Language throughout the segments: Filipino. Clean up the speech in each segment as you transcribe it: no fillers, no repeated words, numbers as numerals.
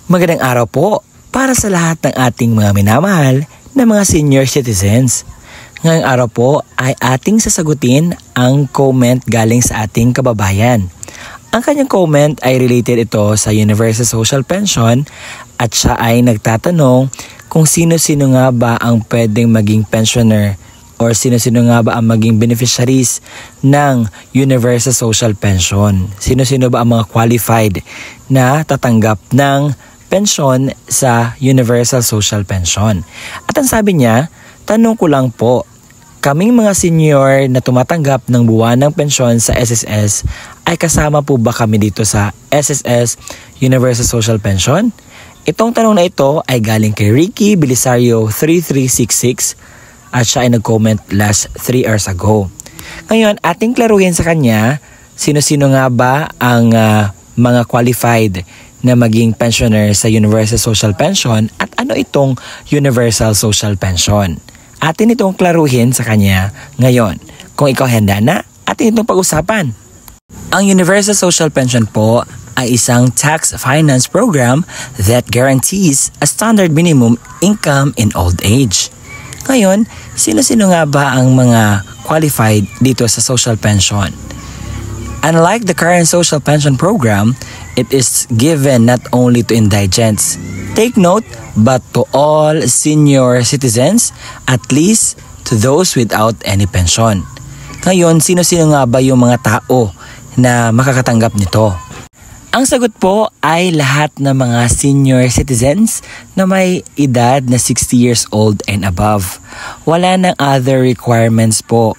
Magandang araw po para sa lahat ng ating mga minamahal na mga senior citizens. Ngayong araw po ay ating sasagutin ang comment galing sa ating kababayan. Ang kanyang comment ay related ito sa Universal Social Pension at siya ay nagtatanong kung sino-sino nga ba ang pwedeng maging pensioner or sino-sino nga ba ang maging beneficiaries ng Universal Social Pension. Sino-sino ba ang mga qualified na tatanggap ng pensyon sa Universal Social Pension. At ang sabi niya, tanong ko lang po, kaming mga senior na tumatanggap ng buwanang pensyon sa SSS ay kasama po ba kami dito sa SSS Universal Social Pension? Itong tanong na ito ay galing kay Ricky Belisario 3366 at siya ay nag-comment last 3 hours ago. Ngayon, ating klaruhin sa kanya, sino-sino nga ba ang mga qualified na maging pensioner sa Universal Social Pension at ano itong Universal Social Pension. Atin itong klaruhin sa kanya ngayon. Kung ikaw handa na, atin itong pag-usapan. Ang Universal Social Pension po ay isang tax finance program that guarantees a standard minimum income in old age. Ngayon, sino-sino nga ba ang mga qualified dito sa social pension? Unlike the current social pension program, it is given not only to indigents, take note, but to all senior citizens, at least to those without any pension. Ngayon, sino-sino nga ba yung mga tao na makakatanggap nito? Ang sagot po ay lahat ng mga senior citizens na may edad na 60 years old and above. Wala nang other requirements po.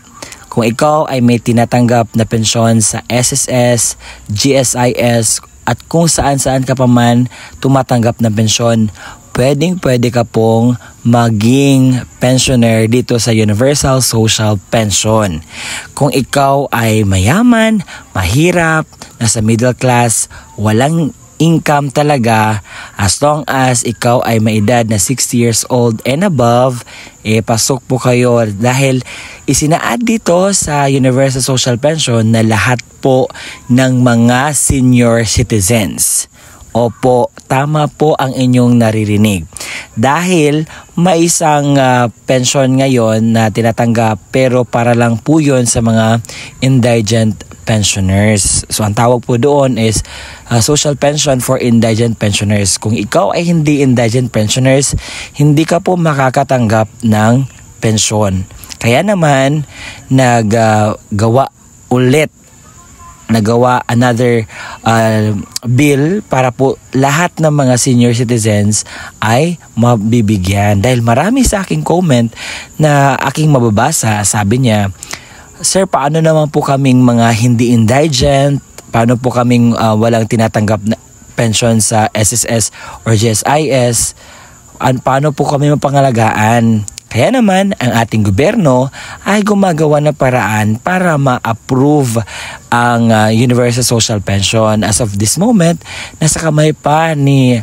Kung ikaw ay may tinatanggap na pensyon sa SSS, GSIS at kung saan-saan ka pa man tumatanggap ng pensyon, pwedeng-pwede ka pong maging pensioner dito sa Universal Social Pension. Kung ikaw ay mayaman, mahirap, nasa middle class, walang income talaga, as long as ikaw ay may edad na 60 years old and above, pasok po kayo dahil isinaad dito sa Universal Social Pension na lahat po ng mga senior citizens. Opo, tama po ang inyong naririnig. Dahil may isang pension ngayon na tinatanggap pero para lang po yun sa mga indigent pensioners. So ang tawag po doon is social pension for indigent pensioners. Kung ikaw ay hindi indigent pensioners, hindi ka po makakatanggap ng pensyon. Kaya naman nagawa another bill para po lahat ng mga senior citizens ay mabibigyan. Dahil marami sa aking comment na aking mababasa, sabi niya, Sir, paano naman po kaming mga hindi indigent? Paano po kaming walang tinatanggap na pension sa SSS or GSIS? Paano po kami mapangalagaan? Kaya naman, ang ating gobyerno ay gumagawa ng paraan para ma-approve ang Universal Social Pension. As of this moment, nasa kamay pa ni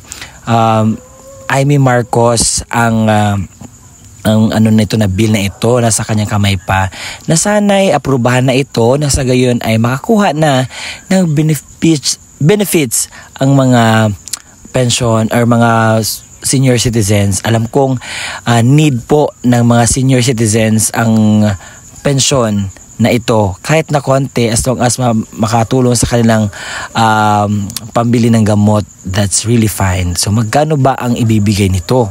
Amy Marcos ang nito na bill na ito, nasa kanyang kamay pa, na sana'y aprubahan na ito, na sa gayon ay makakuha na ng benefits ang mga pension or mga senior citizens. Alam kong need po ng mga senior citizens ang pensyon na ito, kahit na konti, as long as makatulong sa kanilang pambili ng gamot, that's really fine. So magkano ba ang ibibigay nito?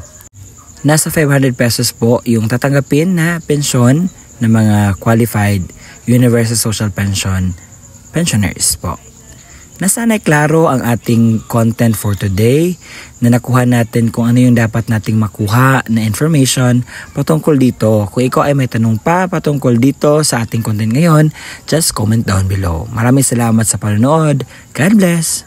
Nasa 500 pesos po yung tatanggapin na pensyon ng mga qualified Universal Social Pension pensioners po. Nasana'y klaro ang ating content for today, na nakuha natin kung ano yung dapat nating makuha na information patungkol dito. Kung ikaw ay may tanong pa patungkol dito sa ating content ngayon, just comment down below. Maraming salamat sa panonood. God bless!